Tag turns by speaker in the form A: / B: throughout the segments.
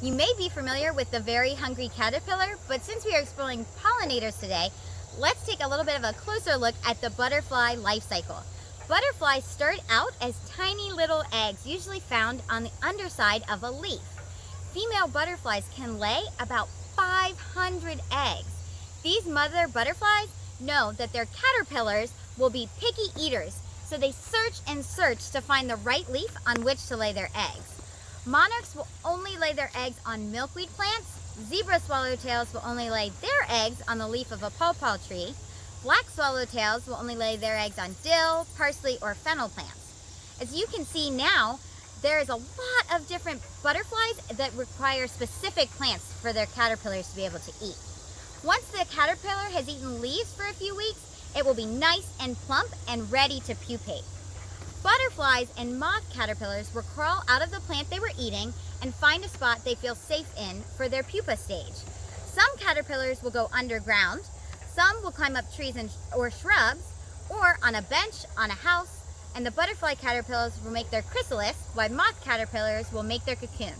A: You may be familiar with the very hungry caterpillar, but since we are exploring pollinators today, let's take a little bit of a closer look at the butterfly life cycle. Butterflies start out as tiny little eggs, usually found on the underside of a leaf. Female butterflies can lay about 500 eggs. These mother butterflies know that their caterpillars will be picky eaters, so they search and search to find the right leaf on which to lay their eggs. Monarchs will only lay their eggs on milkweed plants. Zebra swallowtails will only lay their eggs on the leaf of a pawpaw tree. Black swallowtails will only lay their eggs on dill, parsley, or fennel plants. As you can see now, there is a lot of different butterflies that require specific plants for their caterpillars to be able to eat. Once the caterpillar has eaten leaves for a few weeks, it will be nice and plump and ready to pupate. Butterflies and moth caterpillars will crawl out of the plant they were eating and find a spot they feel safe in for their pupa stage. Some caterpillars will go underground, some will climb up trees or shrubs, or on a bench, on a house, and the butterfly caterpillars will make their chrysalis, while moth caterpillars will make their cocoon.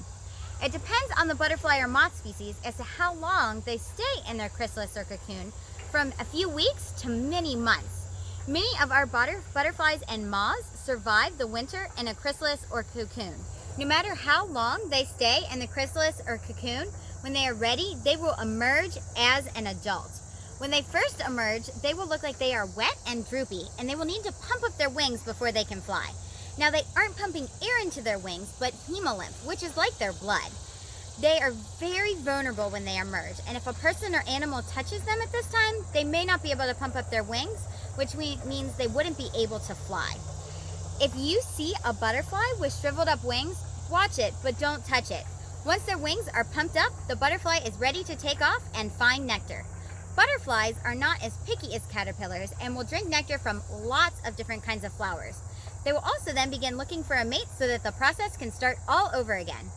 A: It depends on the butterfly or moth species as to how long they stay in their chrysalis or cocoon, from a few weeks to many months. Many of our butterflies and moths survive the winter in a chrysalis or cocoon. No matter how long they stay in the chrysalis or cocoon, when they are ready, they will emerge as an adult. When they first emerge, they will look like they are wet and droopy, and they will need to pump up their wings before they can fly. Now, they aren't pumping air into their wings, but hemolymph, which is like their blood. They are very vulnerable when they emerge, and if a person or animal touches them at this time, they may not be able to pump up their wings, which means they wouldn't be able to fly. If you see a butterfly with shriveled up wings, watch it, but don't touch it. Once their wings are pumped up, the butterfly is ready to take off and find nectar. Butterflies are not as picky as caterpillars and will drink nectar from lots of different kinds of flowers. They will also then begin looking for a mate so that the process can start all over again.